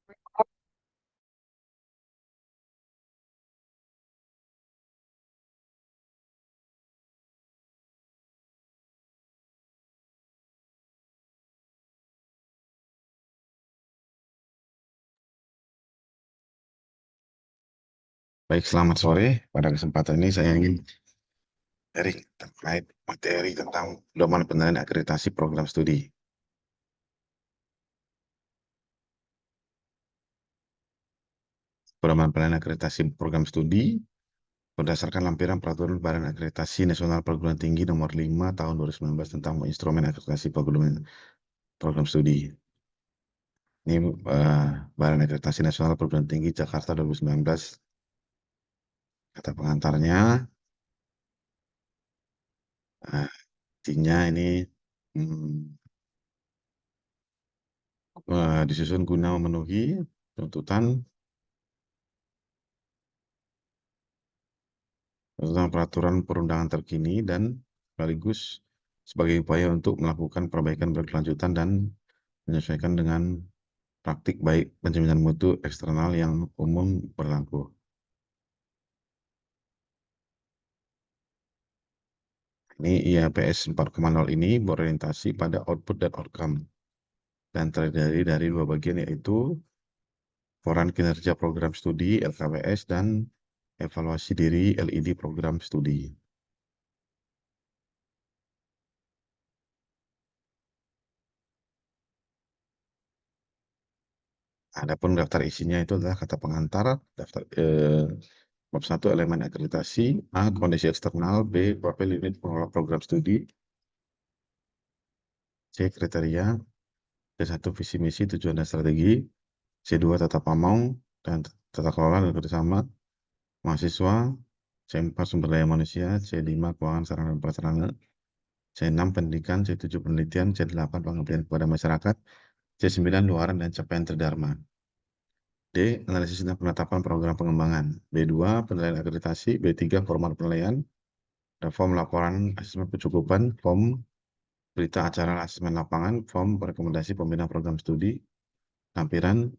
Baik, selamat sore. Pada kesempatan ini saya ingin sharing terkait materi tentang pedoman penilaian akreditasi program studi. Pedoman penilaian akreditasi program studi berdasarkan lampiran Peraturan Badan Akreditasi Nasional Perguruan Tinggi Nomor 5 Tahun 2019 tentang instrumen akreditasi program studi. Ini Badan Akreditasi Nasional Perguruan Tinggi Jakarta 2019. Kata pengantarnya, intinya ini disusun guna memenuhi tuntutan tentang peraturan perundangan terkini dan sekaligus sebagai upaya untuk melakukan perbaikan berkelanjutan dan menyesuaikan dengan praktik baik penjaminan mutu eksternal yang umum berlaku. Ini IAPS 4.0 ini berorientasi pada output dan outcome dan terdiri dari dua bagian, yaitu laporan kinerja program studi LKPS dan evaluasi diri LID program studi. Adapun daftar isinya itu adalah kata pengantar, daftar bab 1 elemen akreditasi, A kondisi eksternal, B profil unit pengelola program studi, C kriteria, C1 visi misi tujuan dan strategi, C2 tata pamong dan tata kelola dan kerjasama mahasiswa, C4 sumber daya manusia, C5 keuangan sarana dan prasarana, C6 pendidikan, C7 penelitian, C8 pengabdian kepada masyarakat, C9 luaran dan capaian terdharma. D. Analisis dan penetapan program pengembangan. B2. Penilaian akreditasi. B3. Format penilaian. Ada form laporan asesmen kecukupan, form berita acara asesmen lapangan, form rekomendasi pembina program studi, lampiran,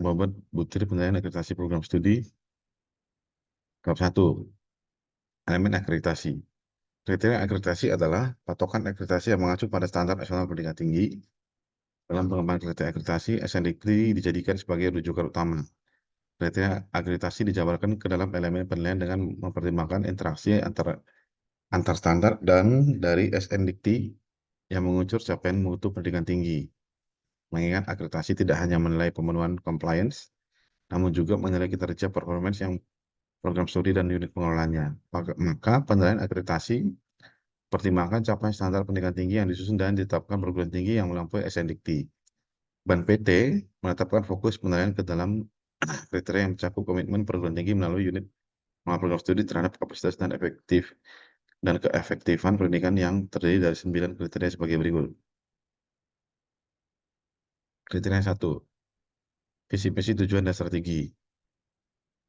bobot butir penilaian akreditasi program studi. Bab 1. Elemen akreditasi. Kriteria akreditasi adalah patokan akreditasi yang mengacu pada standar nasional pendidikan tinggi. Dalam pengembangan kriteria akreditasi, SNDikti dijadikan sebagai rujukan utama. Kriteria akreditasi dijabarkan ke dalam elemen penilaian dengan mempertimbangkan interaksi antar standar dan dari SNDikti yang mengukur capaian mutu pendidikan tinggi. Mengingat akreditasi tidak hanya menilai pemenuhan compliance, namun juga menilai kinerja performance yang program studi dan unit pengelolanya. Maka penilaian akreditasi pertimbangkan capaian standar pendidikan tinggi yang disusun dan ditetapkan perguruan tinggi yang melampaui SNDikti. Ban PT menetapkan fokus penilaian ke dalam kriteria yang mencakup komitmen perguruan tinggi melalui unit program studi terhadap kapasitas dan keefektifan pendidikan yang terdiri dari 9 kriteria sebagai berikut. Kriteria 1. Visi misi tujuan dan strategi.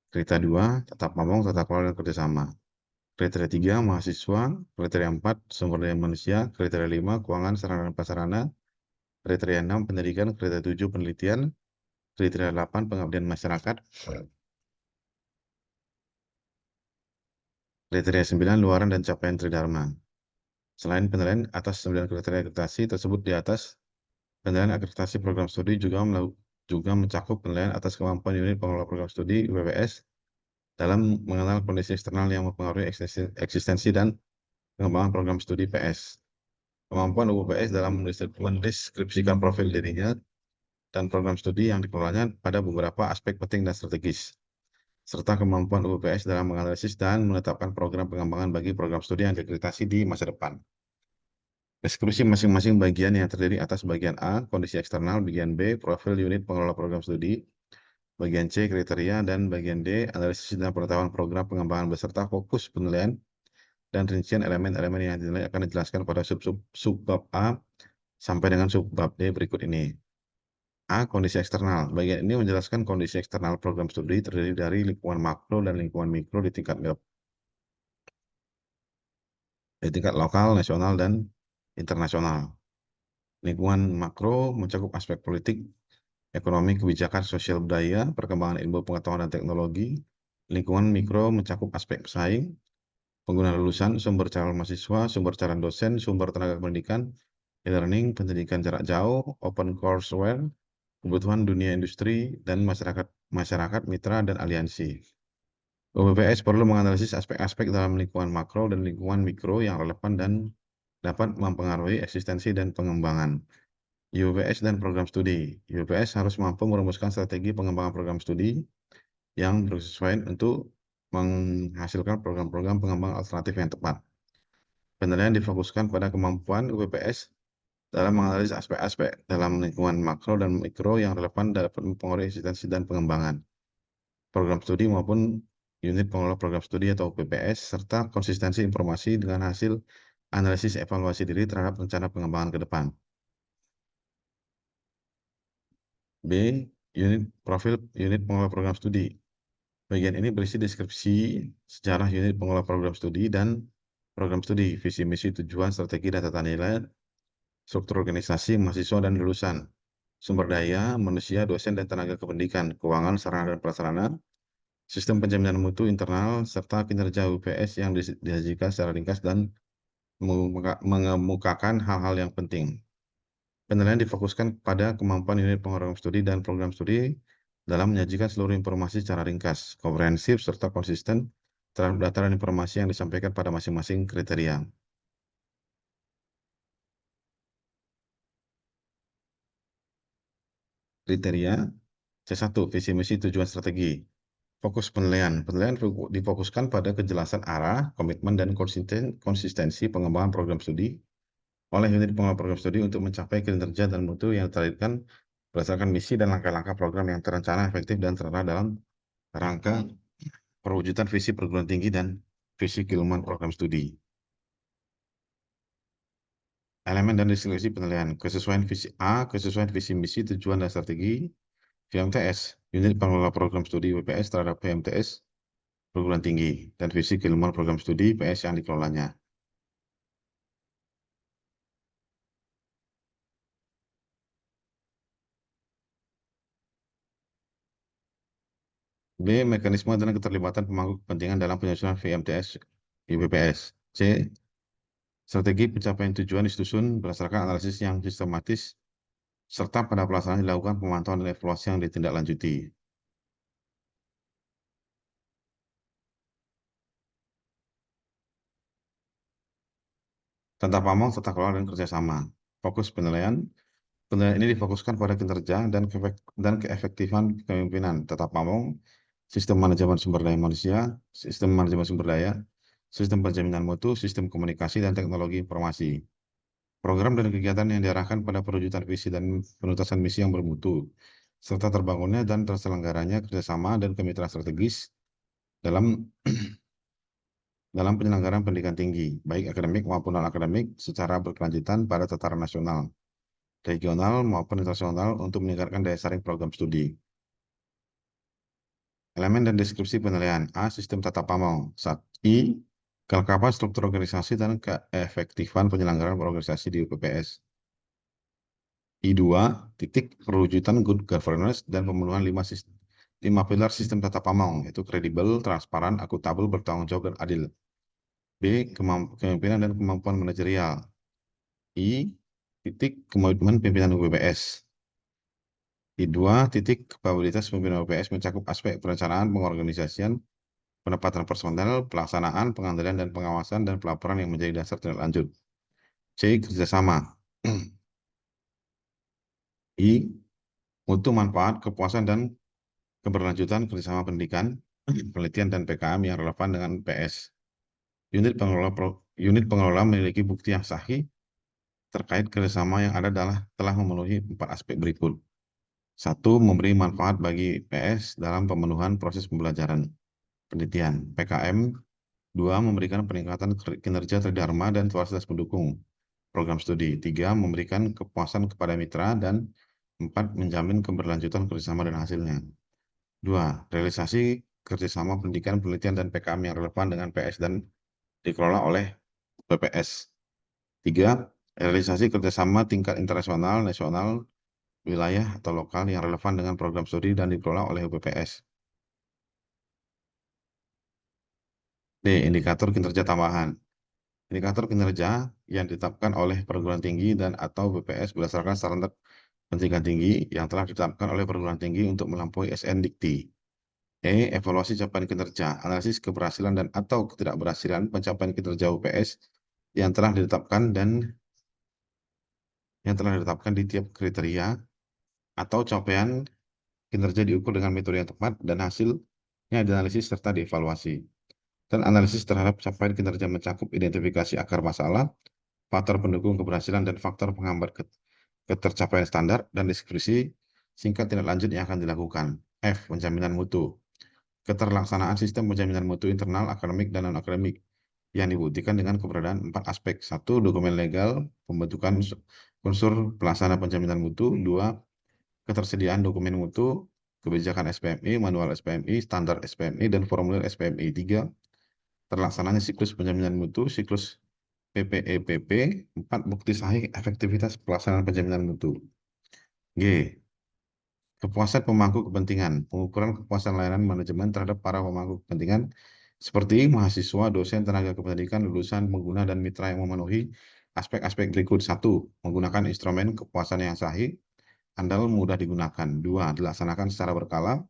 Kriteria 2. Tata pamong, tata kelola dan kerjasama. Kriteria 3. Mahasiswa. Kriteria 4. Sumber daya manusia. Kriteria 5. Keuangan sarana dan prasarana. Kriteria 6. Pendidikan. Kriteria 7. Penelitian. Kriteria 8. Pengabdian masyarakat. Kriteria 9. Luaran dan capaian tridharma. Selain penilaian atas 9 kriteria akreditasi tersebut di atas, penilaian akreditasi program studi juga mencakup penilaian atas kemampuan unit pengelola program studi UPPS dalam mengenal kondisi eksternal yang mempengaruhi eksistensi dan pengembangan program studi PS. Kemampuan UPPS dalam mendeskripsikan profil dirinya dan program studi yang dikelolanya pada beberapa aspek penting dan strategis, serta kemampuan UPPS dalam menganalisis dan menetapkan program pengembangan bagi program studi yang diakreditasi di masa depan. Deskripsi masing-masing bagian yang terdiri atas bagian A, kondisi eksternal, bagian B, profil unit pengelola program studi, bagian C, kriteria, dan bagian D, analisis dan penetapan program pengembangan beserta fokus penilaian dan rincian elemen-elemen yang dinilai akan dijelaskan pada subbab A sampai dengan subbab D berikut ini. A. Kondisi eksternal. Bagian ini menjelaskan kondisi eksternal program studi terdiri dari lingkungan makro dan lingkungan mikro di tingkat lokal, nasional, dan internasional. Lingkungan makro mencakup aspek politik, ekonomi, kebijakan, sosial budaya, perkembangan ilmu pengetahuan dan teknologi, lingkungan mikro mencakup aspek pesaing, penggunaan lulusan, sumber calon mahasiswa, sumber calon dosen, sumber tenaga pendidikan, e-learning, pendidikan jarak jauh, open courseware, kebutuhan dunia industri, dan masyarakat mitra dan aliansi. UPPS perlu menganalisis aspek-aspek dalam lingkungan makro dan lingkungan mikro yang relevan dan dapat mempengaruhi eksistensi dan pengembangan UPS dan program studi. UPS harus mampu merumuskan strategi pengembangan program studi yang bersesuaian untuk menghasilkan program-program pengembangan alternatif yang tepat. Penilaian difokuskan pada kemampuan UPPS dalam menganalisis aspek-aspek dalam lingkungan makro dan mikro yang relevan dapat mempengaruhi eksistensi dan pengembangan program studi maupun unit pengelola program studi atau UPPS, serta konsistensi informasi dengan hasil analisis evaluasi diri terhadap rencana pengembangan ke depan. B. Profil unit pengelola program studi. Bagian ini berisi deskripsi sejarah unit pengelola program studi dan program studi, visi misi, tujuan, strategi, dan tata nilai, struktur organisasi, mahasiswa, dan lulusan, sumber daya, manusia, dosen, dan tenaga kependidikan, keuangan, sarana dan prasarana, sistem penjaminan mutu internal, serta kinerja UPS yang disajikan secara ringkas dan mengemukakan hal-hal yang penting. Penilaian difokuskan pada kemampuan unit pengelola studi dan program studi dalam menyajikan seluruh informasi secara ringkas, komprehensif, serta konsisten terhadap data dan informasi yang disampaikan pada masing-masing kriteria. Kriteria C1, visi misi tujuan strategi. Fokus penilaian. Penilaian difokuskan pada kejelasan arah, komitmen, dan konsistensi pengembangan program studi oleh unit pengelola program studi untuk mencapai kinerja dan mutu yang ditargetkan berdasarkan misi dan langkah-langkah program yang terencana, efektif, dan terarah dalam rangka perwujudan visi perguruan tinggi dan visi keilmuan program studi. Elemen dan deskripsi penilaian. Kesesuaian visi A, kesesuaian visi misi, tujuan, dan strategi. VMTS, unit pengelola program studi UPS terhadap VMTS perguruan tinggi dan visi keilmuan program studi PS yang dikelolanya. B. Mekanisme dan keterlibatan pemangku kepentingan dalam penyusunan VMTS UPPS. C. Strategi pencapaian tujuan disusun berdasarkan analisis yang sistematis serta pada pelaksanaan dilakukan pemantauan dan evaluasi yang ditindaklanjuti. Tata pamong, tata kelola, dan kerjasama. Fokus penilaian. Penilaian ini difokuskan pada kinerja dan keefektifan kepemimpinan. Tata pamong, sistem manajemen sumber daya manusia, sistem manajemen sumber daya, sistem penjaminan mutu, sistem komunikasi, dan teknologi informasi. Program dan kegiatan yang diarahkan pada perwujudan visi dan penuntasan misi yang bermutu, serta terbangunnya dan terselenggaranya kerjasama dan kemitraan strategis dalam penyelenggaraan pendidikan tinggi, baik akademik maupun non-akademik, secara berkelanjutan pada tataran nasional, regional maupun internasional untuk meningkatkan daya saing program studi. Elemen dan deskripsi penilaian. A. Sistem tata pamong. I. Kelengkapan struktur organisasi dan keefektifan penyelenggaraan organisasi di UPPS. I2. Titik perwujudan good governance dan pemenuhan 5 pilar sistem tata pamong, yaitu kredibel, transparan, akuntabel, bertanggung jawab, dan adil. B. Kepemimpinan dan kemampuan manajerial. I. Titik komitmen pimpinan UPPS. I2. Titik kapabilitas pimpinan UPPS mencakup aspek perencanaan, pengorganisasian, penempatan personel, pelaksanaan, pengendalian, dan pengawasan, dan pelaporan yang menjadi dasar tindak lanjut. C. Kerjasama. I. Mutu, manfaat, kepuasan, dan keberlanjutan kerjasama pendidikan, penelitian, dan PKM yang relevan dengan PS. Unit pengelola memiliki bukti yang sahih terkait kerjasama yang ada telah memenuhi 4 aspek berikut. 1. Memberi manfaat bagi PS dalam pemenuhan proses pembelajaran penelitian PKM. 2. Memberikan peningkatan kinerja tridharma dan fasilitas pendukung program studi. 3. Memberikan kepuasan kepada mitra. Dan 4. Menjamin keberlanjutan kerjasama dan hasilnya. 2. Realisasi kerjasama pendidikan, penelitian, dan PKM yang relevan dengan PS dan dikelola oleh BPS. 3. Realisasi kerjasama tingkat internasional, nasional, wilayah atau lokal yang relevan dengan program studi dan dikelola oleh UPPS. D. Indikator kinerja tambahan. Indikator kinerja yang ditetapkan oleh perguruan tinggi dan atau BPS berdasarkan standar pendidikan tinggi yang telah ditetapkan oleh perguruan tinggi untuk melampaui SN Dikti. Evaluasi capaian kinerja, analisis keberhasilan dan atau ketidakberhasilan pencapaian kinerja UPS yang telah ditetapkan di tiap kriteria atau capaian kinerja diukur dengan metode yang tepat dan hasilnya dianalisis serta dievaluasi. Dan analisis terhadap capaian kinerja mencakup identifikasi akar masalah, faktor pendukung keberhasilan, dan faktor penghambat ketercapaian standar dan deskripsi singkat tindak lanjut yang akan dilakukan. F. Penjaminan mutu. Keterlaksanaan sistem penjaminan mutu internal, akademik, dan non-akademik yang dibuktikan dengan keberadaan 4 aspek. 1. Dokumen legal, pembentukan unsur pelaksana penjaminan mutu. 2. Ketersediaan dokumen mutu, kebijakan SPMI, manual SPMI, standar SPMI, dan formulir SPMI. 3. Terlaksananya siklus penjaminan mutu, siklus PPEPP. 4. Bukti sahih efektivitas pelaksanaan penjaminan mutu. G. Kepuasan pemangku kepentingan, pengukuran kepuasan layanan manajemen terhadap para pemangku kepentingan seperti mahasiswa, dosen, tenaga kependidikan, lulusan, pengguna, dan mitra yang memenuhi aspek-aspek berikut. 1. Menggunakan instrumen kepuasan yang sahih, andal, mudah digunakan. 2. Dilaksanakan secara berkala,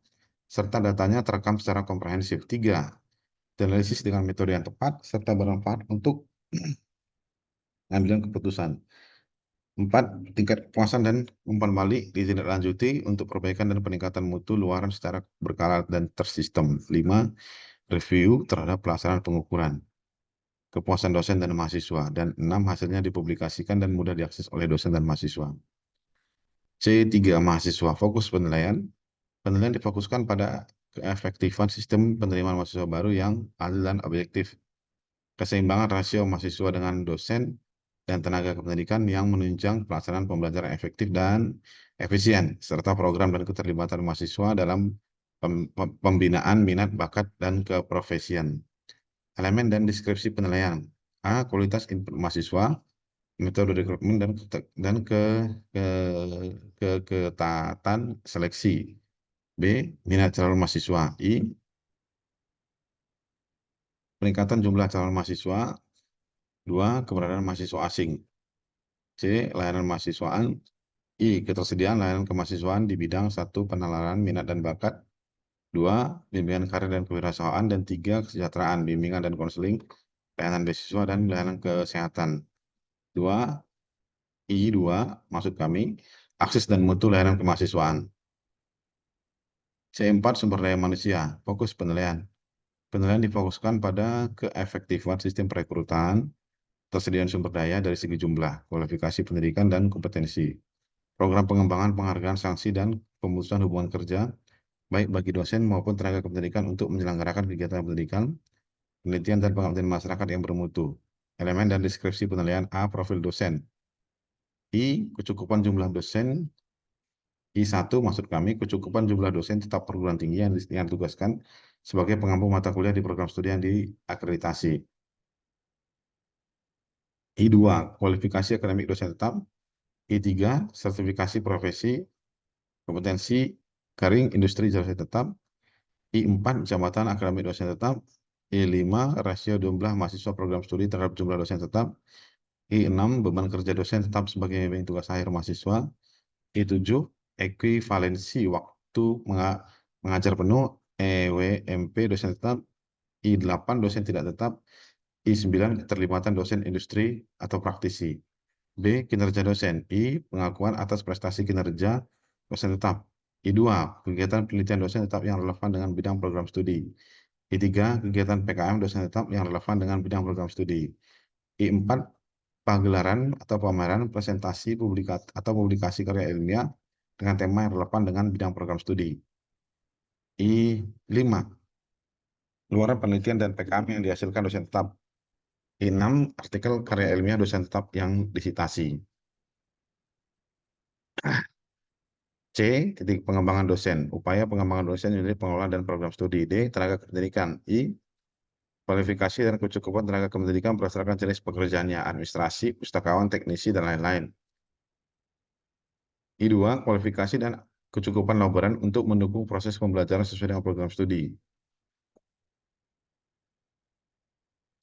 serta datanya terekam secara komprehensif. 3. Dianalisis dengan metode yang tepat, serta bermanfaat untuk pengambilan keputusan. 4. Tingkat kepuasan dan umpan balik ditindaklanjuti untuk perbaikan dan peningkatan mutu luaran secara berkala dan tersistem. 5. Review terhadap pelaksanaan pengukuran kepuasan dosen dan mahasiswa. Dan 6. Hasilnya dipublikasikan dan mudah diakses oleh dosen dan mahasiswa. C3. Mahasiswa. Fokus penilaian. Penilaian difokuskan pada keefektifan sistem penerimaan mahasiswa baru yang adil dan objektif, keseimbangan rasio mahasiswa dengan dosen dan tenaga kependidikan yang menunjang pelaksanaan pembelajaran efektif dan efisien, serta program dan keterlibatan mahasiswa dalam pembinaan minat, bakat, dan keprofesian. Elemen dan deskripsi penilaian. A. Kualitas input mahasiswa, metode rekrutmen, dan ketatan seleksi. B. Minat calon mahasiswa. I. Peningkatan jumlah calon mahasiswa. 2. Keberadaan mahasiswa asing. C. Layanan mahasiswaan. I. Ketersediaan layanan kemahasiswaan di bidang 1. Penalaran minat dan bakat. 2. Bimbingan karir dan kewirausahaan. Dan 3. Kesejahteraan, bimbingan dan konseling, layanan beasiswa, dan layanan kesehatan. 2. I2. Maksud kami, akses dan mutu layanan kemahasiswaan. C4. Sumber daya manusia. Fokus penilaian. Penilaian difokuskan pada keefektifan sistem perekrutan, tersediaan sumber daya dari segi jumlah, kualifikasi pendidikan, dan kompetensi. Program pengembangan, penghargaan, sanksi, dan pemutusan hubungan kerja, baik bagi dosen maupun tenaga kependidikan untuk menyelenggarakan kegiatan pendidikan, penelitian, dan pengabdian masyarakat yang bermutu. Elemen dan deskripsi penilaian. A. Profil dosen. I. Kecukupan jumlah dosen. I1 maksud kami, kecukupan jumlah dosen tetap perguruan tinggi yang ditugaskan sebagai pengampu mata kuliah di program studi yang diakreditasi. I2. Kualifikasi akademik dosen tetap. I3. Sertifikasi profesi, kompetensi, garing, industri dosen tetap. I4. Jabatan akademik dosen tetap. I5. Rasio jumlah mahasiswa program studi terhadap jumlah dosen tetap. I6. Beban kerja dosen tetap sebagai pembimbing tugas akhir mahasiswa. I7. Ekuivalensi waktu mengajar penuh EWMP dosen tetap. I8. Dosen tidak tetap. I9. Keterlibatan dosen industri atau praktisi. B. Kinerja dosen. I. Pengakuan atas prestasi kinerja dosen tetap. I2. Kegiatan penelitian dosen tetap yang relevan dengan bidang program studi. I3. Kegiatan PKM dosen tetap yang relevan dengan bidang program studi. I4. Pagelaran atau pameran, presentasi, publikasi karya ilmiah dengan tema yang relevan dengan bidang program studi. I5. Luaran penelitian dan PKM yang dihasilkan dosen tetap. I6. Artikel karya ilmiah dosen tetap yang disitasi. C. Titik pengembangan dosen. Upaya pengembangan dosen unit pengelola dan program studi. D. Tenaga kependidikan. I. Kualifikasi dan kecukupan tenaga kependidikan berdasarkan jenis pekerjaannya, administrasi, pustakawan, teknisi, dan lain-lain. I2, kualifikasi dan kecukupan laporan untuk mendukung proses pembelajaran sesuai dengan program studi.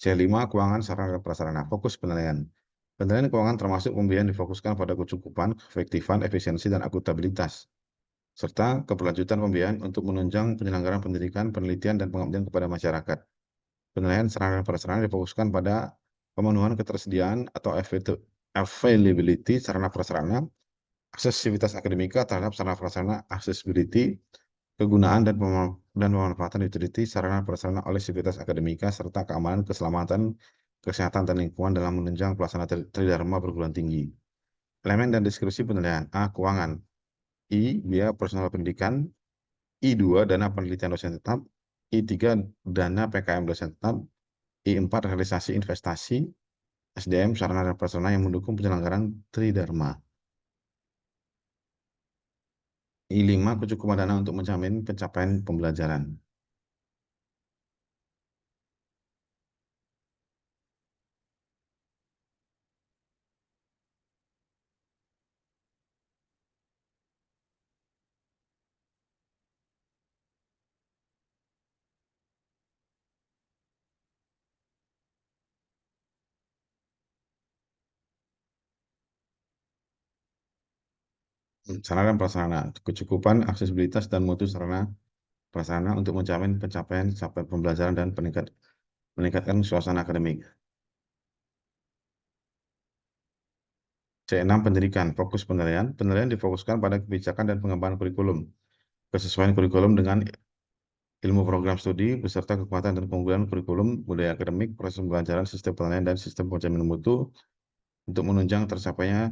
C5, keuangan sarana dan prasarana. Fokus penilaian. Penilaian keuangan termasuk pemberian difokuskan pada kecukupan, keefektifan, efisiensi, dan akuntabilitas, serta keberlanjutan pembiayaan untuk menunjang penyelenggaraan pendidikan, penelitian, dan pengabdian kepada masyarakat. Penilaian sarana dan prasarana difokuskan pada pemenuhan ketersediaan atau availability sarana prasarana, aksesibilitas akademika terhadap sarana prasarana, accessibility, kegunaan dan pemanfaatan utility sarana prasarana oleh sivitas akademika, serta keamanan, keselamatan, kesehatan, dan lingkungan dalam menunjang pelaksanaan tridharma perguruan tinggi. Elemen dan deskripsi penilaian. A. Keuangan. I. Biaya personal pendidikan. I2, dana penelitian dosen tetap. I3, dana PKM dosen tetap. I4, realisasi investasi SDM sarana dan prasarana yang mendukung penyelenggaraan tridharma. I5, kecukupan dana untuk menjamin pencapaian pembelajaran. Sarana dan prasarana, kecukupan, aksesibilitas, dan mutu sarana prasarana untuk menjamin pencapaian pembelajaran dan meningkatkan suasana akademik. C6, pendidikan, fokus penilaian. Penilaian difokuskan pada kebijakan dan pengembangan kurikulum, kesesuaian kurikulum dengan ilmu program studi, beserta kekuatan dan keunggulan kurikulum, budaya akademik, proses pembelajaran, sistem penilaian, dan sistem penjaminan mutu untuk menunjang tercapainya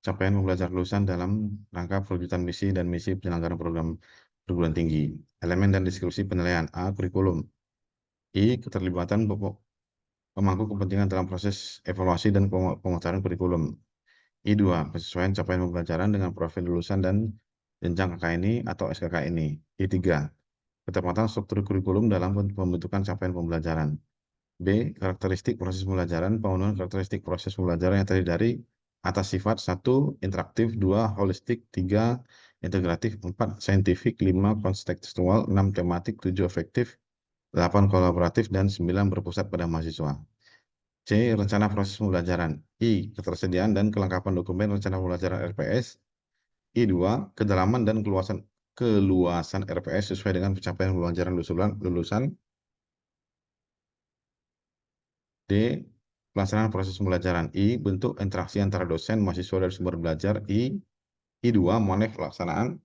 capaian pembelajaran lulusan dalam rangka perwujudan misi dan misi penyelenggaraan program perguruan tinggi. Elemen dan deskripsi penilaian. A. Kurikulum. I. Keterlibatan pemangku kepentingan dalam proses evaluasi dan pemutaran kurikulum. I2, kesesuaian capaian pembelajaran dengan profil lulusan dan jenjang KKNI atau SKKNI. I3, ketepatan struktur kurikulum dalam pembentukan capaian pembelajaran. B. Karakteristik proses pembelajaran, pemenuhan karakteristik proses pembelajaran yang terdiri dari atas sifat 1. Interaktif, 2. Holistik, 3. Integratif, 4. Saintifik, 5. Kontekstual, 6. Tematik, 7. Efektif, 8. Kolaboratif, dan 9. Berpusat pada mahasiswa. C. Rencana proses pembelajaran. I. Ketersediaan dan kelengkapan dokumen rencana pembelajaran RPS. I2. Kedalaman dan keluasan RPS sesuai dengan pencapaian pembelajaran lulusan. D. Pelaksanaan proses pembelajaran. I. Bentuk interaksi antara dosen, mahasiswa, dan sumber belajar. I2. Monef pelaksanaan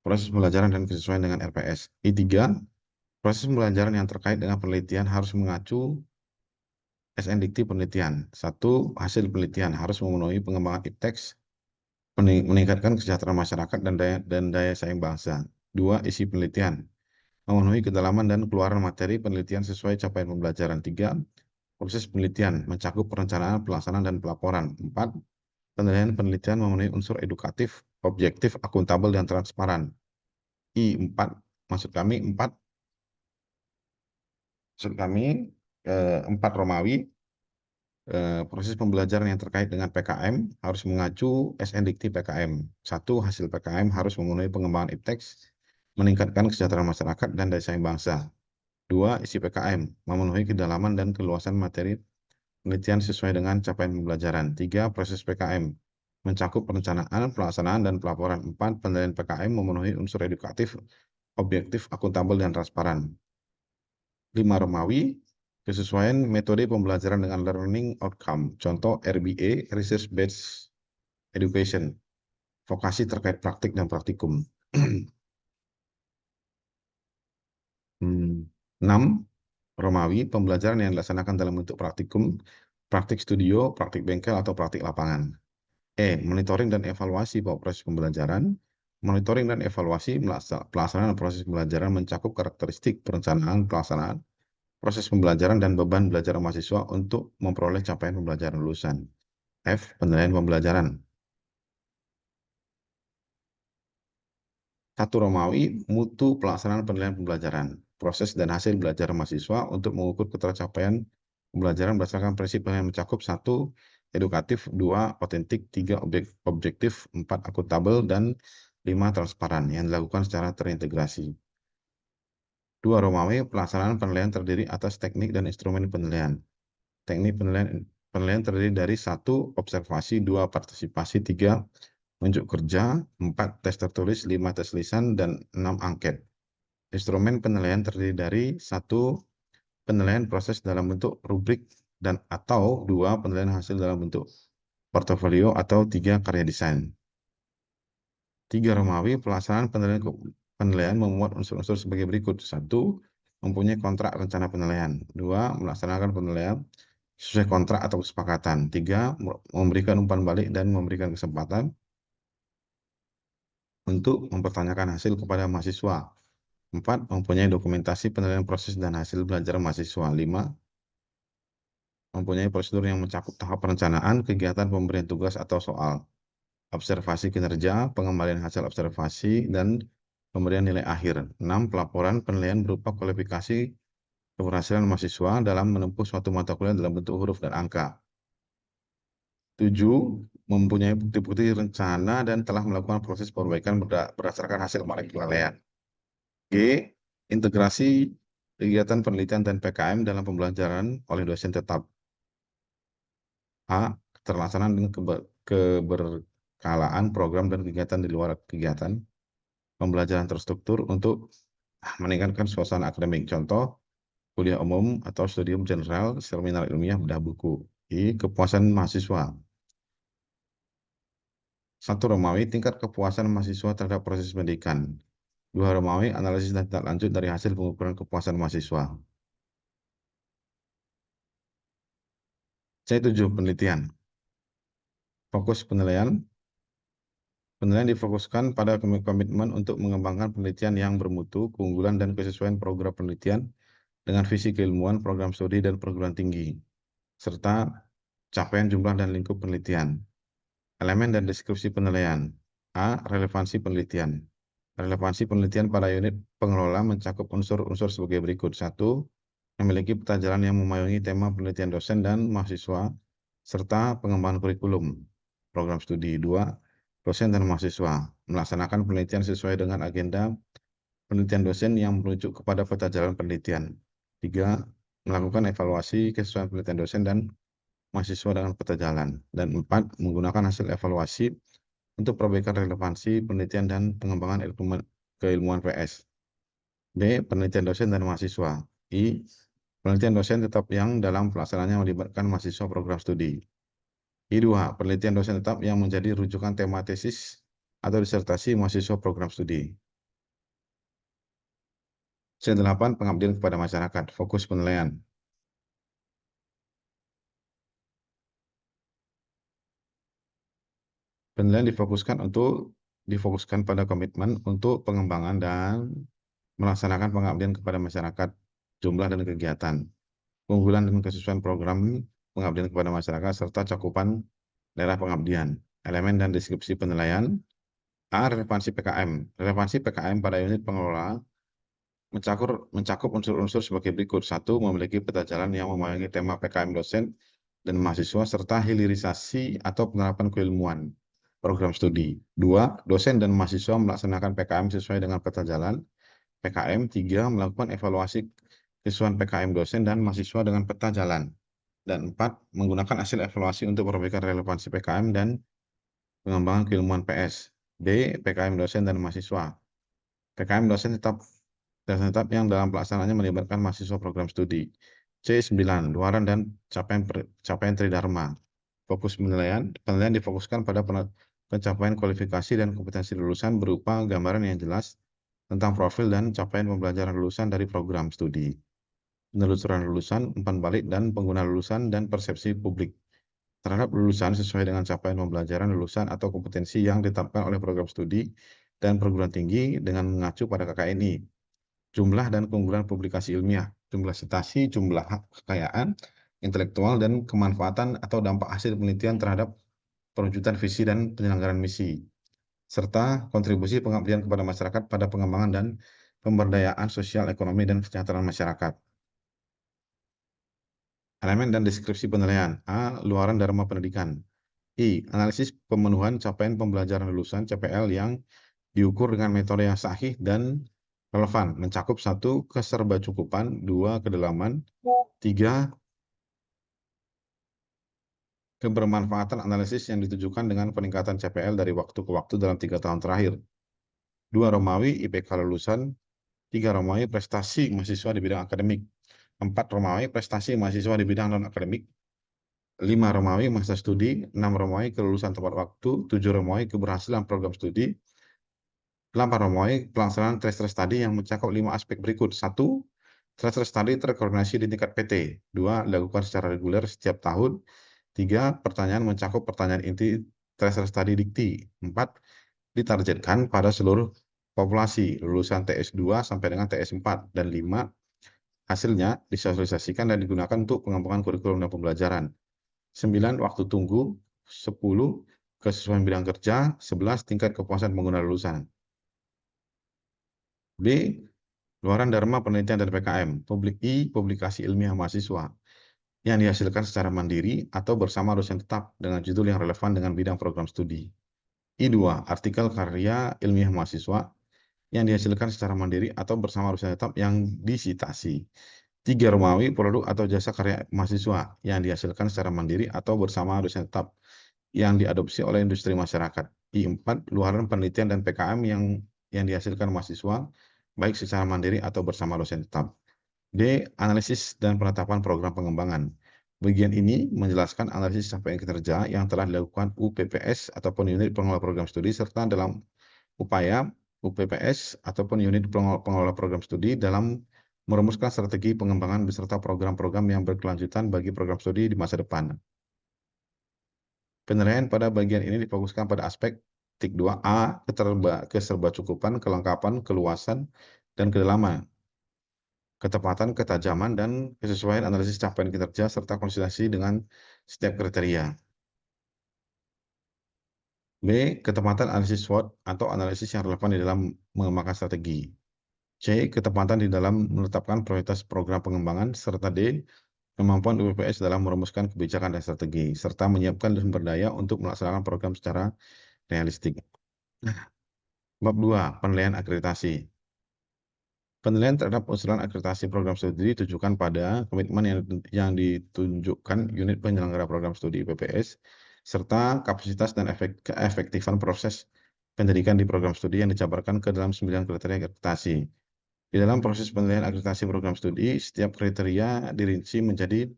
proses pembelajaran dan kesesuaian dengan RPS. I3. Proses pembelajaran yang terkait dengan penelitian harus mengacu SNDikti penelitian. 1. Hasil penelitian harus memenuhi pengembangan ipteks, meningkatkan kesejahteraan masyarakat dan daya saing bangsa. 2. Isi penelitian memenuhi kedalaman dan keluaran materi penelitian sesuai capaian pembelajaran. 3. Proses penelitian mencakup perencanaan, pelaksanaan, dan pelaporan. 4. Penilaian penelitian memenuhi unsur edukatif, objektif, akuntabel, dan transparan. I4, maksud kami 4 Romawi, proses pembelajaran yang terkait dengan PKM harus mengacu SNDikti PKM. 1. Hasil PKM harus memenuhi pengembangan ipteks, meningkatkan kesejahteraan masyarakat dan daya saing bangsa. 2. Isi PKM memenuhi kedalaman dan keluasan materi penelitian sesuai dengan capaian pembelajaran. 3. Proses PKM mencakup perencanaan, pelaksanaan, dan pelaporan. 4. Penilaian PKM memenuhi unsur edukatif, objektif, akuntabel, dan transparan. 5 Romawi, kesesuaian metode pembelajaran dengan learning outcome. Contoh RBE, Research Based Education, vokasi terkait praktik dan praktikum. 6 Romawi, pembelajaran yang dilaksanakan dalam bentuk praktikum, praktik studio, praktik bengkel, atau praktik lapangan. Monitoring dan evaluasi proses pembelajaran. Monitoring dan evaluasi pelaksanaan proses pembelajaran mencakup karakteristik perencanaan, pelaksanaan, proses pembelajaran, dan beban belajar mahasiswa untuk memperoleh capaian pembelajaran lulusan. F. Penilaian pembelajaran. 1 Romawi, mutu pelaksanaan penilaian pembelajaran. Proses dan hasil belajar mahasiswa untuk mengukur ketercapaian pembelajaran berdasarkan prinsip yang mencakup 1. edukatif, 2 otentik, 3 objektif, 4 akuntabel, dan 5 transparan yang dilakukan secara terintegrasi. 2 Romawi, pelaksanaan penilaian terdiri atas teknik dan instrumen penilaian. Teknik penilaian terdiri dari 1 observasi, 2 partisipasi, 3 unjuk kerja, 4 tes tertulis, 5 tes lisan, dan 6 angket. Instrumen penilaian terdiri dari 1 penilaian proses dalam bentuk rubrik dan atau 2 penilaian hasil dalam bentuk portofolio atau 3 karya desain. 3 Romawi, pelaksanaan penilaian memuat unsur-unsur sebagai berikut. 1 mempunyai kontrak rencana penilaian. 2 melaksanakan penilaian sesuai kontrak atau kesepakatan. 3 memberikan umpan balik dan memberikan kesempatan untuk mempertanyakan hasil kepada mahasiswa. 4 mempunyai dokumentasi penilaian proses dan hasil belajar mahasiswa. 5 mempunyai prosedur yang mencakup tahap perencanaan, kegiatan pemberian tugas atau soal, observasi kinerja, pengembalian hasil observasi, dan pemberian nilai akhir. 6 pelaporan penilaian berupa kualifikasi keberhasilan mahasiswa dalam menempuh suatu mata kuliah dalam bentuk huruf dan angka. 7 mempunyai bukti-bukti rencana dan telah melakukan proses perbaikan berdasarkan hasil penilaian. G. Integrasi kegiatan penelitian dan PKM dalam pembelajaran oleh dosen tetap. A. Keterlaksanaan dan keberkalaan program dan kegiatan di luar kegiatan pembelajaran terstruktur untuk meningkatkan suasana akademik. Contoh, kuliah umum atau studium general, seminar ilmiah, bedah buku. I. Kepuasan mahasiswa. 1 Romawi, tingkat kepuasan mahasiswa terhadap proses pendidikan. 2 Romawi, analisis dan tindak lanjut dari hasil pengukuran kepuasan mahasiswa. C7 penelitian. Fokus penilaian. Penilaian difokuskan pada komitmen untuk mengembangkan penelitian yang bermutu, keunggulan, dan kesesuaian program penelitian dengan visi keilmuan, program studi, dan perguruan tinggi, serta capaian jumlah dan lingkup penelitian. Elemen dan deskripsi penilaian. A. Relevansi penelitian. Relevansi penelitian pada unit pengelola mencakup unsur-unsur sebagai berikut. 1. Memiliki peta jalan yang memayungi tema penelitian dosen dan mahasiswa, serta pengembangan kurikulum, program studi. 2. Dosen dan mahasiswa melaksanakan penelitian sesuai dengan agenda penelitian dosen yang merujuk kepada peta jalan penelitian. 3. Melakukan evaluasi kesesuaian penelitian dosen dan mahasiswa dengan peta jalan. Dan 4. Menggunakan hasil evaluasi untuk perbaikan relevansi penelitian dan pengembangan keilmuan PS. B. Penelitian dosen dan mahasiswa. I. Penelitian dosen tetap yang dalam pelaksanaannya melibatkan mahasiswa program studi. I2. Penelitian dosen tetap yang menjadi rujukan tema tesis atau disertasi mahasiswa program studi. C8. Pengabdian kepada masyarakat. Fokus penilaian. Penilaian difokuskan pada komitmen untuk pengembangan dan melaksanakan pengabdian kepada masyarakat, jumlah dan kegiatan, keunggulan dan kesesuaian program pengabdian kepada masyarakat, serta cakupan daerah pengabdian. Elemen dan deskripsi penilaian. A. Relevansi PKM. Relevansi PKM pada unit pengelola mencakup unsur-unsur sebagai berikut. 1. Memiliki peta jalan yang memayungi tema PKM dosen dan mahasiswa, serta hilirisasi atau penerapan keilmuan, program studi. 2. Dosen dan mahasiswa melaksanakan PKM sesuai dengan peta jalan PKM. 3. Melakukan evaluasi kesesuaian PKM dosen dan mahasiswa dengan peta jalan. Dan 4. Menggunakan hasil evaluasi untuk perbaikan relevansi PKM dan pengembangan keilmuan PS. D. PKM dosen dan mahasiswa. PKM dosen tetap yang dalam pelaksanaannya melibatkan mahasiswa program studi. C9. Luaran dan capaian tridharma. Fokus penilaian difokuskan pada pencapaian kualifikasi dan kompetensi lulusan berupa gambaran yang jelas tentang profil dan capaian pembelajaran lulusan dari program studi, penelusuran lulusan, umpan balik dan pengguna lulusan, dan persepsi publik terhadap lulusan sesuai dengan capaian pembelajaran lulusan atau kompetensi yang ditetapkan oleh program studi dan perguruan tinggi dengan mengacu pada KKNI. Jumlah dan keunggulan publikasi ilmiah, jumlah citasi, jumlah kekayaan intelektual, dan kemanfaatan atau dampak hasil penelitian terhadap perwujudan visi dan penyelenggaraan misi, serta kontribusi pengabdian kepada masyarakat pada pengembangan dan pemberdayaan sosial, ekonomi, dan kesejahteraan masyarakat. Elemen dan deskripsi penilaian. A. Luaran Dharma pendidikan. I. Analisis pemenuhan capaian pembelajaran lulusan CPL yang diukur dengan metode yang sahih dan relevan, mencakup 1. Keserbacukupan, 2. Kedalaman, 3. Kebermanfaatan analisis yang ditujukan dengan peningkatan CPL dari waktu ke waktu dalam 3 tahun terakhir. 2. Romawi IPK lulusan. 3. Romawi prestasi mahasiswa di bidang akademik. 4. Romawi prestasi mahasiswa di bidang non-akademik. 5. Romawi masa studi. 6. Romawi kelulusan tepat waktu. 7. Romawi keberhasilan program studi. 8. Romawi pelaksanaan tracer study yang mencakup 5 aspek berikut. 1. Tracer study terkoordinasi di tingkat PT. 2. Dilakukan secara reguler setiap tahun. 3. Pertanyaan mencakup pertanyaan inti tracer study dikti. 4. Ditargetkan pada seluruh populasi lulusan TS2 sampai dengan TS4. Dan 5. Hasilnya disosialisasikan dan digunakan untuk pengembangan kurikulum dan pembelajaran. 9. Waktu tunggu. 10. Kesesuaian bidang kerja. 11. Tingkat kepuasan pengguna lulusan. B. Luaran Dharma Penelitian dan PKM. Publikasi ilmiah mahasiswa yang dihasilkan secara mandiri atau bersama dosen tetap dengan judul yang relevan dengan bidang program studi. I2. Artikel karya ilmiah mahasiswa yang dihasilkan secara mandiri atau bersama dosen tetap yang disitasi. 3. Romawi produk atau jasa karya mahasiswa yang dihasilkan secara mandiri atau bersama dosen tetap yang diadopsi oleh industri masyarakat. I4. Luaran penelitian dan PKM yang dihasilkan mahasiswa baik secara mandiri atau bersama dosen tetap. D. Analisis dan penetapan program pengembangan. Bagian ini menjelaskan analisis capaian kinerja yang telah dilakukan UPPS ataupun unit pengelola program studi serta dalam upaya UPPS ataupun unit pengelola program studi dalam merumuskan strategi pengembangan beserta program-program yang berkelanjutan bagi program studi di masa depan. Penilaian pada bagian ini difokuskan pada aspek 2A, keserbacukupan, kelengkapan, keluasan, dan kedalaman, ketepatan, ketajaman, dan kesesuaian analisis capaian kinerja, serta konsistensi dengan setiap kriteria. B. Ketepatan analisis SWOT atau analisis yang relevan di dalam mengembangkan strategi. C. Ketepatan di dalam menetapkan prioritas program pengembangan, serta D. Kemampuan UPPS dalam merumuskan kebijakan dan strategi, serta menyiapkan sumber daya untuk melaksanakan program secara realistik. Bab 2. Penilaian akreditasi. Penilaian terhadap usulan akreditasi program studi ditujukan pada komitmen yang ditunjukkan unit penyelenggara program studi PPS, serta kapasitas dan keefektifan proses pendidikan di program studi yang dijabarkan ke dalam 9 kriteria akreditasi. Di dalam proses penilaian akreditasi program studi, setiap kriteria dirinci menjadi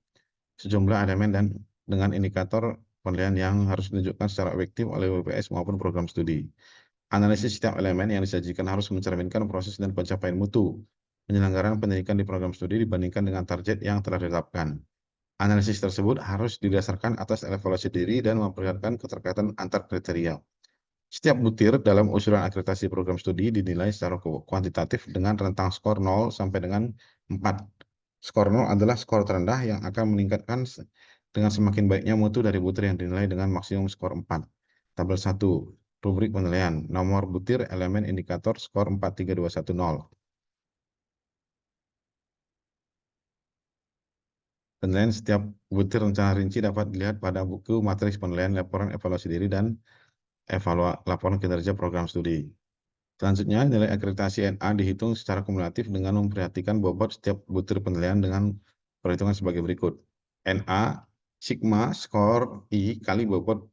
sejumlah elemen dan dengan indikator penilaian yang harus ditunjukkan secara efektif oleh PPS maupun program studi. Analisis setiap elemen yang disajikan harus mencerminkan proses dan pencapaian mutu penyelenggaraan pendidikan di program studi dibandingkan dengan target yang telah ditetapkan. Analisis tersebut harus didasarkan atas evaluasi diri dan memperlihatkan keterkaitan antar kriteria. Setiap butir dalam usulan akreditasi program studi dinilai secara kuantitatif dengan rentang skor 0 sampai dengan 4. Skor 0 adalah skor terendah yang akan meningkatkan dengan semakin baiknya mutu dari butir yang dinilai dengan maksimum skor 4. Tabel 1. Rubrik penilaian. Nomor butir elemen indikator skor 43210. Penilaian setiap butir rencana rinci dapat dilihat pada buku matriks penilaian, laporan evaluasi diri, dan laporan kinerja program studi. Selanjutnya, nilai akreditasi NA dihitung secara kumulatif dengan memperhatikan bobot setiap butir penilaian dengan perhitungan sebagai berikut. NA, sigma skor I kali bobot,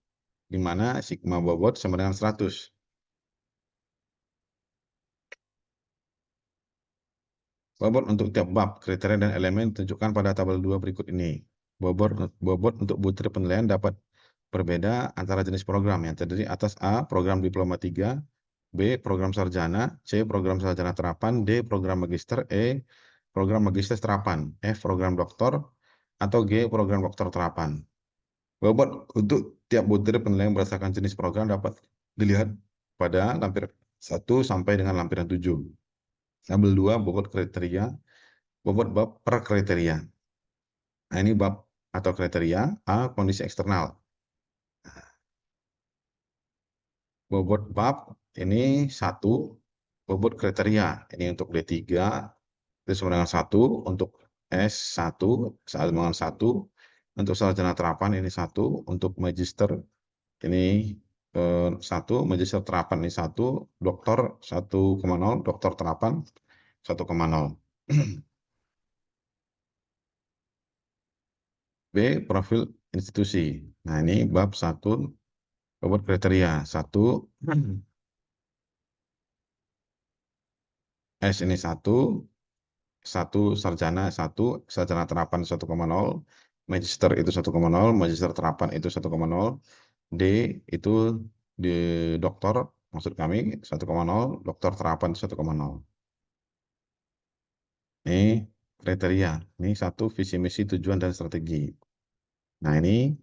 di mana sigma bobot sama dengan 100. Bobot untuk tiap bab, kriteria dan elemen ditunjukkan pada tabel 2 berikut ini. Bobot untuk butir penilaian dapat berbeda antara jenis program yang terdiri atas A. Program Diploma 3, B. Program Sarjana, C. Program Sarjana Terapan, D. Program Magister, E. Program Magister Terapan, F. Program Doktor, atau G. Program Doktor Terapan. Bobot untuk tiap butir penilaian berdasarkan jenis program dapat dilihat pada lampiran 1 sampai dengan lampiran 7. Tabel 2, bobot kriteria, bobot bab per kriteria. Nah, ini bab atau kriteria. A. Kondisi eksternal. Bobot bab ini 1, bobot kriteria. Ini untuk D3, itu sama dengan 1, untuk S1, dengan 1, untuk sarjana terapan ini 1, untuk magister ini 1, magister terapan ini 1, doktor 1,0, doktor terapan 1,0. B. Profil institusi. Nah, ini bab 1, bobot kriteria. 1, S ini 1 sarjana 1, sarjana terapan 1,0, magister itu 1,0, magister terapan itu 1,0, D itu di doktor, maksud kami 1,0, doktor terapan 1,0. Ini kriteria, ini 1 visi misi tujuan dan strategi. Nah, ini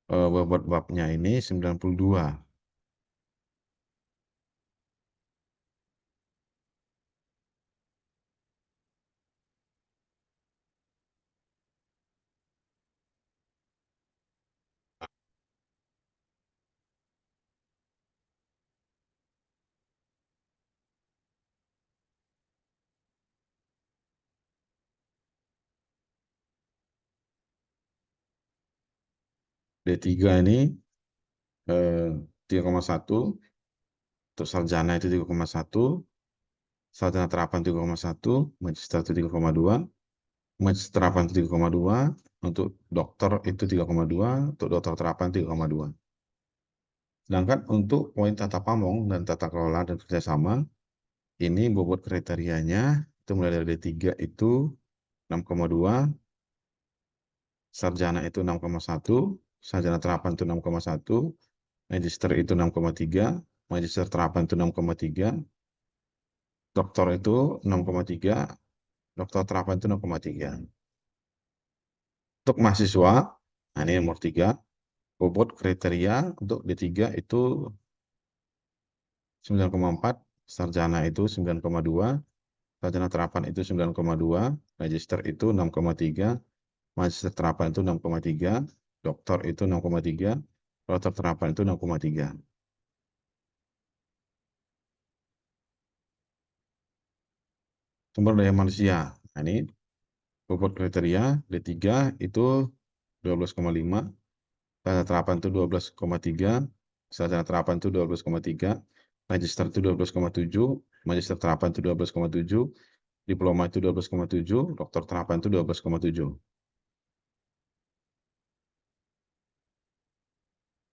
bobot babnya ini 92. D3 ini 3,1, untuk sarjana itu 3,1, sarjana terapan 3,1, magister itu 3,2, magister terapan itu 3,2, untuk dokter itu 3,2, untuk dokter terapan 3,2. Sedangkan untuk poin tata pamong dan tata kelola dan kerjasama, ini bobot kriterianya itu mulai dari D3 itu 6,2, sarjana itu 6,1, sarjana terapan itu 6,1, magister itu 6,3, magister terapan itu 6,3, doktor itu 6,3, dokter terapan itu 6,3. Untuk mahasiswa, nah ini nomor 3, bobot kriteria untuk D3 itu 9,4, sarjana itu 9,2, sarjana terapan itu 9,2, magister itu 6,3, magister terapan itu 6,3, doktor itu 6,3, dokter terapan itu 6,3. Sumber daya manusia, nah ini bobot kriteria D3 itu 12,5, sarjana terapan itu 12,3, sarjana terapan itu 12,3, magister itu 12,7, magister terapan itu 12,7, diploma itu 12,7, dokter terapan itu 12,7.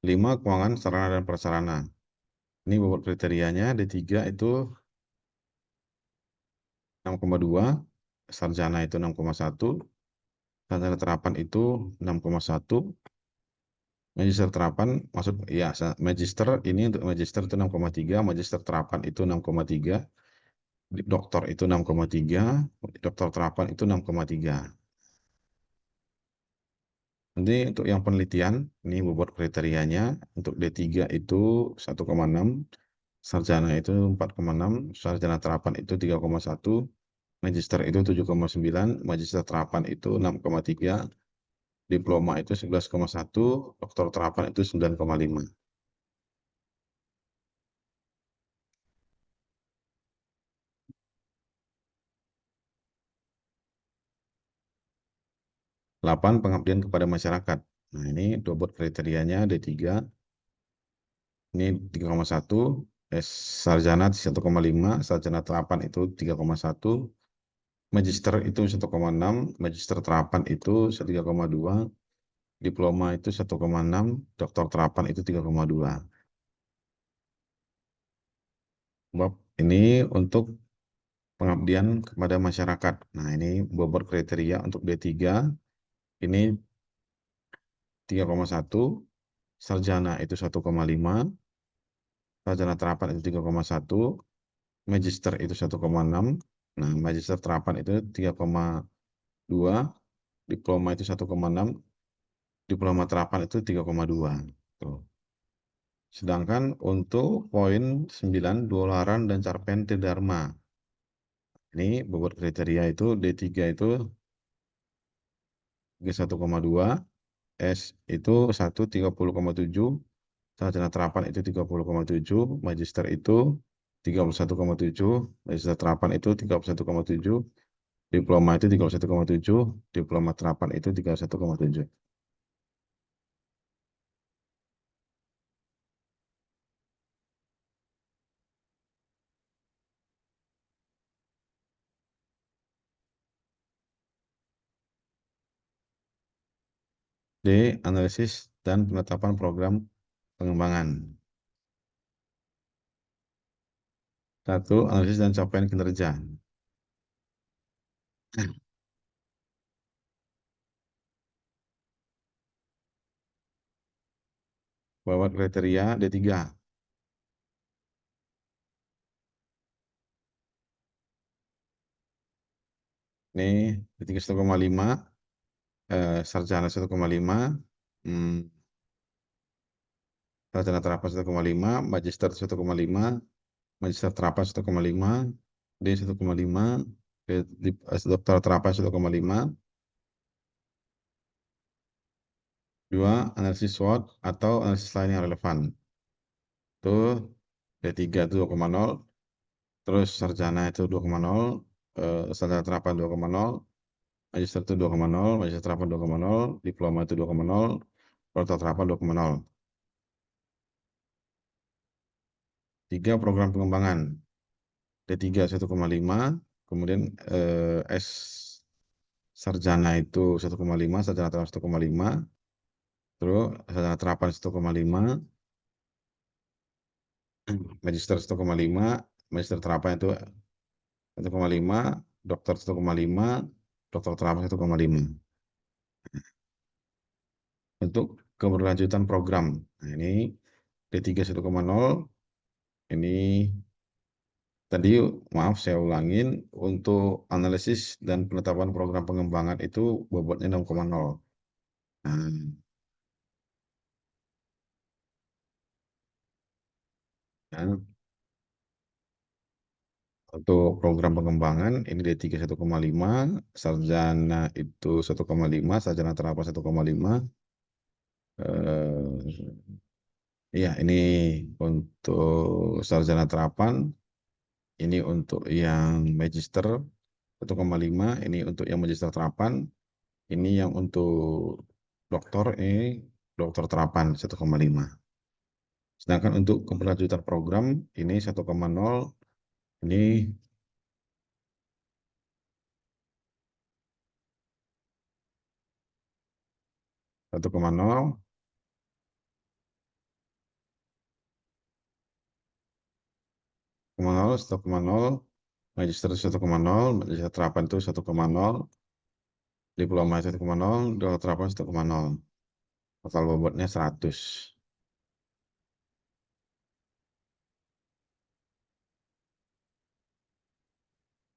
5. Keuangan sarana dan prasarana. Ini bobot kriterianya D3 itu 6,2, sarjana itu 6,1, sarjana terapan itu 6,1, magister terapan maksud ya magister ini untuk magister itu 6,3, magister terapan itu 6,3, doktor itu 6,3, dokter terapan itu 6,3. Nanti untuk yang penelitian, ini bobot kriterianya untuk D3 itu 1,6, sarjana itu 4,6, sarjana terapan itu 3,1, magister itu 7,9, magister terapan itu 6,3, diploma itu 11,1, doktor terapan itu 9,5. 8. Pengabdian kepada masyarakat. Nah, ini bobot kriterianya D3, ini 3,1, sarjana 1,5, sarjana terapan itu 3,1, magister itu 1,6, magister terapan itu 3,2, diploma itu 1,6, doktor terapan itu 3,2. Bab ini untuk pengabdian kepada masyarakat. Nah, ini bobot kriteria untuk D3, ini 3,1, sarjana itu 1,5, sarjana terapan itu 3,1, magister itu 1,6, nah magister terapan itu 3,2, diploma itu 1,6, diploma terapan itu 3,2. Tuh. Sedangkan untuk poin 9, Dolaran dan Cerpen Tridharma. Ini bobot kriteria itu D3 itu 1,2, S itu 30,7, sarjana terapan itu 30,7, magister itu 31,7, magister terapan itu 31,7, Diploma itu 31,7, diploma terapan itu 31,7. D. Analisis dan penetapan program pengembangan. Satu, analisis dan capaian kinerja. Bahwa kriteria D3. Ini D3 1,5, sarjana 1,5, hmm, sarjana terapan 1,5, magister 1,5, magister terapan 1,5, D 1,5, dokter terapan 1,5. Dua, analisis SWOT atau analisis lain yang relevan. Itu D3 itu 2,0, terus sarjana itu 2,0, sarjana terapan 2,0, magister itu 2,0, magister terapan 2,0, diploma itu 2,0, dokter terapan 2,0. Tiga, program pengembangan. D3 1,5, kemudian S sarjana itu 1,5, sarjana terapan 1,5, terus sarjana terapan 1,5, magister 1,5, magister terapan itu 1,5, dokter 1,5, dokter terapan 1,5. Untuk keberlanjutan program. Nah, ini D3 1,0, ini tadi maaf saya ulangin, untuk analisis dan penetapan program pengembangan itu bobotnya 6,0. Nah, ya, untuk program pengembangan ini D3 1,5, sarjana itu 1,5, sarjana terapan 1,5. Ya, ini untuk sarjana terapan, ini untuk yang magister 1,5, ini untuk yang magister terapan, ini yang untuk doktor, ini dokter terapan 1,5. Sedangkan untuk keberlanjutan program ini 1,0, ini 1,0, 1,0, 1,0, magister 1,0, magister terapan itu 1,0, diploma 1,0, dokter terapan 1,0. Total bobotnya 100.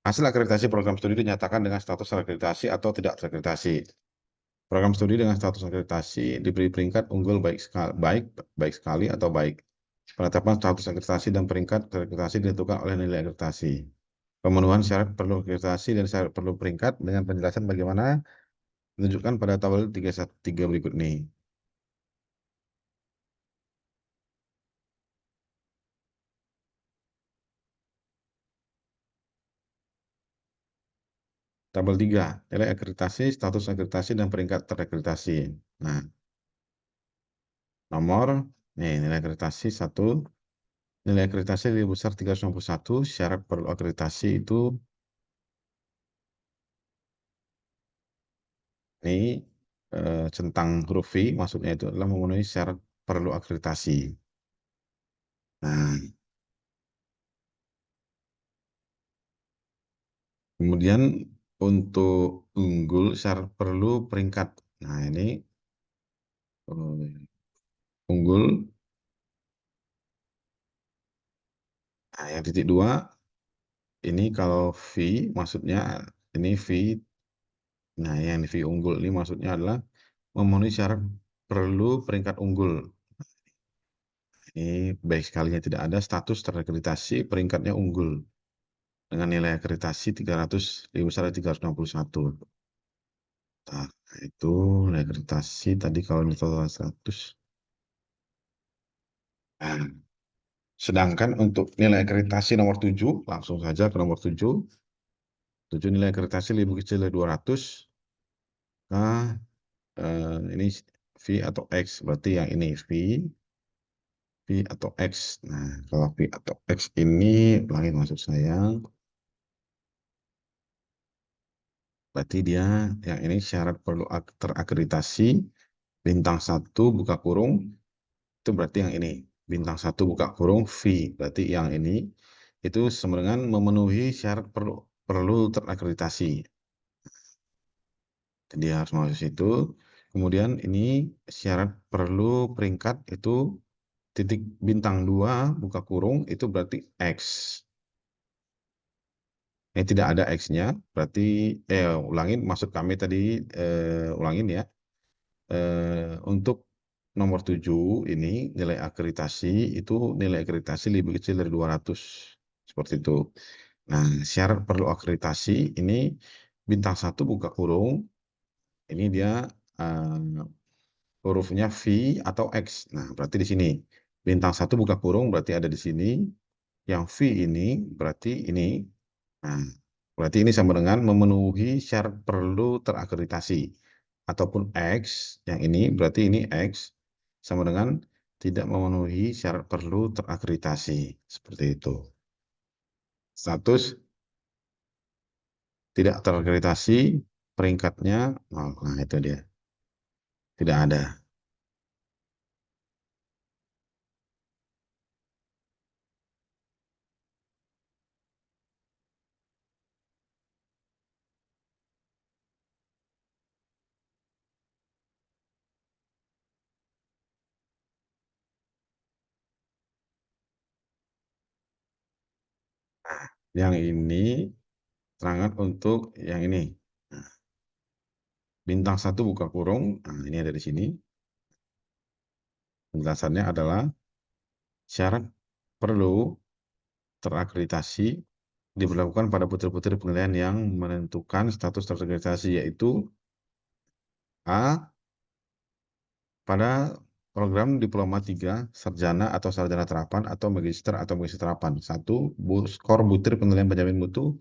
Hasil akreditasi program studi dinyatakan dengan status akreditasi atau tidak terakreditasi. Program studi dengan status akreditasi diberi peringkat unggul baik sekali atau baik. Penetapan status akreditasi dan peringkat akreditasi ditentukan oleh nilai akreditasi. Pemenuhan syarat perlu akreditasi dan syarat perlu peringkat dengan penjelasan bagaimana ditunjukkan pada tabel 313 berikut ini. Tabel 3, nilai akreditasi, status akreditasi, dan peringkat terakreditasi. Nah, nomor, nih nilai akreditasi 1, nilai akreditasi lebih besar 391, syarat perlu akreditasi itu, ini centang huruf V, maksudnya itu adalah memenuhi syarat perlu akreditasi. Nah, kemudian untuk unggul syarat perlu peringkat. Nah, ini unggul. Nah, yang titik 2, ini kalau V, maksudnya ini V. Nah, yang V unggul ini maksudnya adalah memenuhi syarat perlu peringkat unggul. Ini baik sekalinya tidak ada status terakreditasi, peringkatnya unggul dengan nilai akreditasi 300, lebih besar dari 361. Nah, itu nilai akreditasi tadi kalau ini total 100. Nah, sedangkan untuk nilai akreditasi nomor 7, langsung saja ke nomor 7, 7 nilai akreditasi lebih kecil dari 200, nah, ini V atau X, berarti yang ini V atau X. Nah, kalau V atau X ini, ulangi maksud saya, berarti dia yang ini syarat perlu terakreditasi bintang 1 buka kurung, itu berarti yang ini bintang 1 buka kurung V, berarti yang ini itu sama dengan memenuhi syarat perlu terakreditasi. Jadi harus masuk situ. Kemudian ini syarat perlu peringkat itu titik bintang 2 buka kurung itu berarti X. Ini tidak ada X-nya, berarti ulangin maksud kami tadi, ulangin ya. Untuk nomor 7 ini nilai akreditasi itu nilai akreditasi lebih kecil dari 200, seperti itu. Nah, syarat perlu akreditasi ini bintang 1 buka kurung, ini dia hurufnya V atau X. Nah, berarti di sini bintang 1 buka kurung berarti ada di sini. Yang V ini berarti ini. Nah, berarti ini sama dengan memenuhi syarat perlu terakreditasi. Ataupun X, yang ini berarti ini X sama dengan tidak memenuhi syarat perlu terakreditasi. Seperti itu. Status tidak terakreditasi, peringkatnya 0. Nah, itu dia. Tidak ada. Nah, yang ini terangan untuk yang ini. Nah, bintang 1 buka kurung, nah ini ada di sini. Penjelasannya adalah syarat perlu terakreditasi diberlakukan pada butir-butir penilaian yang menentukan status terakreditasi, yaitu A. Pada program Diploma 3, Sarjana atau Sarjana Terapan atau Magister atau Magister Terapan. 1. Skor butir penilaian penjamin mutu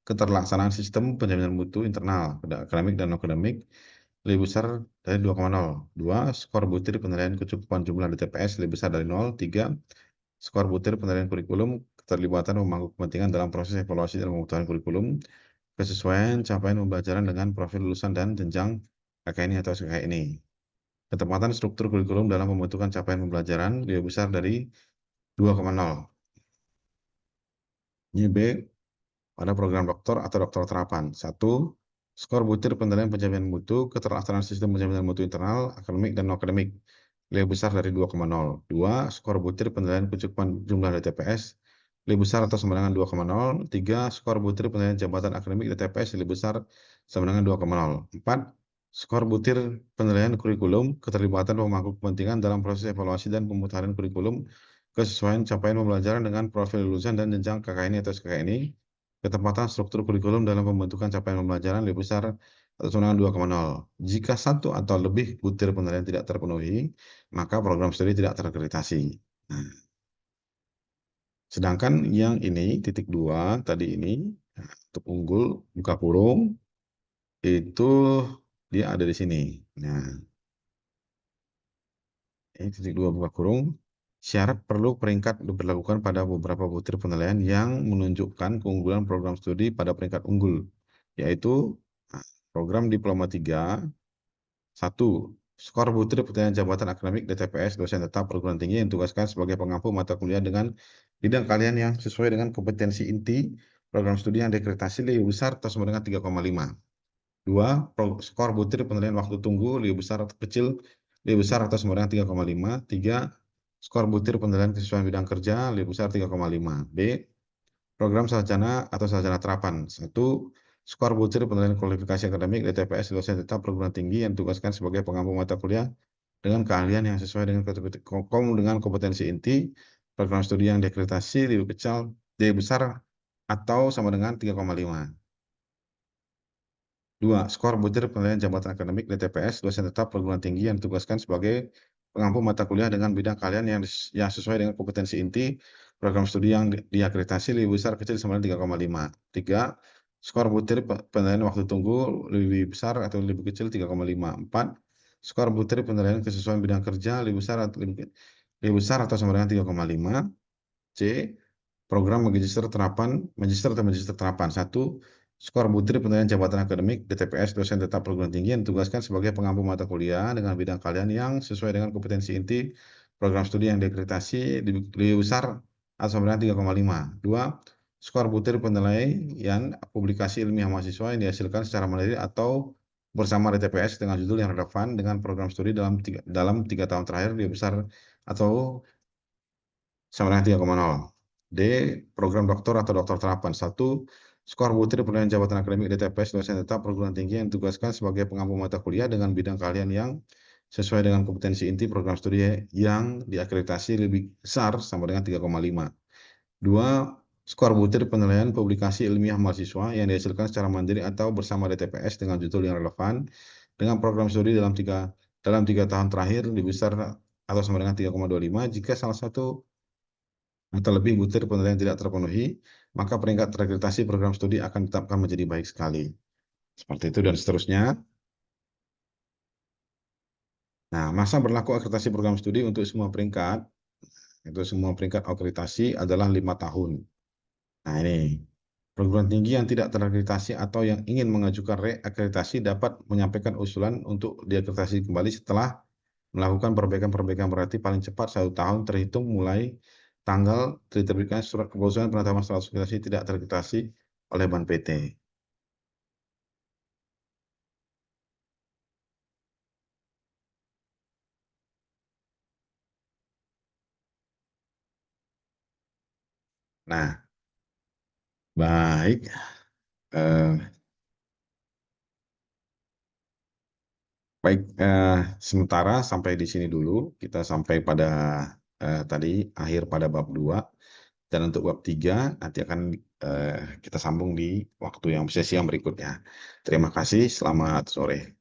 keterlaksanaan sistem penjaminan mutu internal, akademik dan non-akademik, lebih besar dari 2,0. 2. Skor butir penilaian kecukupan jumlah DTPS lebih besar dari 0. 3. Skor butir penilaian kurikulum keterlibatan pemangku kepentingan dalam proses evaluasi dan pemutaran kurikulum, kesesuaian capaian pembelajaran dengan profil lulusan dan jenjang KKNI atau SKKNI. Ketepatan struktur kurikulum dalam pembentukan capaian pembelajaran lebih besar dari 2,0. Ini B. Pada program doktor atau doktor terapan. 1. Skor butir penilaian penjaminan mutu keterlaksanaan sistem penjaminan mutu internal, akademik dan non akademik lebih besar dari 2,0. 2. Skor butir penilaian kecukupan jumlah DTPS lebih besar atau sama dengan 2,0. 3. Skor butir penilaian jabatan akademik DTPS lebih besar sama dengan 2,0. 4. Skor butir penilaian kurikulum keterlibatan pemangku kepentingan dalam proses evaluasi dan pemutaran kurikulum, kesesuaian capaian pembelajaran dengan profil lulusan dan jenjang KKNI atau SKKNI, ketepatan struktur kurikulum dalam pembentukan capaian pembelajaran lebih besar atau sama dengan 2,0. Jika satu atau lebih butir penilaian tidak terpenuhi, maka program studi tidak terakreditasi. Nah, sedangkan yang ini titik 2 tadi ini, nah, untuk unggul buka kurung itu dia ada di sini. Nah, ini titik 2 buka kurung, syarat perlu peringkat diberlakukan pada beberapa butir penilaian yang menunjukkan keunggulan program studi pada peringkat unggul, yaitu nah, program Diploma 3. 1. Skor butir penilaian jabatan akademik DTPS dosen tetap perguruan tinggi yang ditugaskan sebagai pengampu mata kuliah dengan bidang kalian yang sesuai dengan kompetensi inti program studi yang diakreditasi lebih besar atau sama dengan 3,5. 2. Skor butir penilaian waktu tunggu lebih besar atau kecil lebih besar atau sama dengan 3,5. 3. Skor butir penilaian kesesuaian bidang kerja lebih besar 3,5. B. Program sarjana atau sarjana terapan. 1. Skor butir penilaian kualifikasi akademik DTPS dosen tetap perguruan tinggi yang ditugaskan sebagai pengampu mata kuliah dengan keahlian yang sesuai dengan kompetensi inti program studi yang diakreditasi lebih kecil, lebih besar atau sama dengan 3,5. 2. Skor butir penilaian jabatan akademik DTPS dosen tetap perguruan tinggi yang ditugaskan sebagai pengampu mata kuliah dengan bidang kalian yang sesuai dengan kompetensi inti program studi yang diakreditasi lebih besar kecil sama dengan 3,5. 3. Skor butir penilaian waktu tunggu lebih besar atau lebih kecil 3,5. 4. Skor butir penilaian kesesuaian bidang kerja lebih besar atau lebih besar atau sama dengan 3,5. C. Program magister atau magister terapan. 1. Skor butir penilaian jabatan akademik DTPS dosen tetap perguruan tinggi yang ditugaskan sebagai pengampu mata kuliah dengan bidang kalian yang sesuai dengan kompetensi inti program studi yang diakreditasi lebih besar atau sama dengan 3,5. 2. Skor butir penilaian publikasi ilmiah mahasiswa yang dihasilkan secara mandiri atau bersama DTPS dengan judul yang relevan dengan program studi dalam 3 tahun terakhir lebih besar atau sama dengan 3,0. D. Program doktor atau doktor terapan. 1. Skor butir penilaian jabatan akademik DTPS dosen tetap perguruan tinggi yang ditugaskan sebagai pengampu mata kuliah dengan bidang keahlian yang sesuai dengan kompetensi inti program studi yang diakreditasi lebih besar sama dengan 3,5. 2. Skor butir penilaian publikasi ilmiah mahasiswa yang dihasilkan secara mandiri atau bersama DTPS dengan judul yang relevan dengan program studi dalam 3 tahun terakhir lebih besar atau sama dengan 3,25. Jika salah satu atau lebih butir penilaian tidak terpenuhi, maka peringkat terakreditasi program studi akan ditetapkan menjadi baik sekali. Seperti itu dan seterusnya. Nah, masa berlaku akreditasi program studi untuk semua peringkat, itu semua peringkat akreditasi adalah 5 tahun. Nah, ini perguruan tinggi yang tidak terakreditasi atau yang ingin mengajukan reakreditasi dapat menyampaikan usulan untuk diakreditasi kembali setelah melakukan perbaikan-perbaikan berarti paling cepat 1 tahun terhitung mulai tanggal diterbitkan surat keputusan penetapan status akreditasi tidak terakreditasi oleh Ban PT. Nah, baik. Eh, baik, sementara sampai di sini dulu. Kita sampai pada tadi akhir pada bab 2. Dan untuk bab 3 nanti akan kita sambung di waktu yang sesi yang berikutnya. Terima kasih, selamat sore.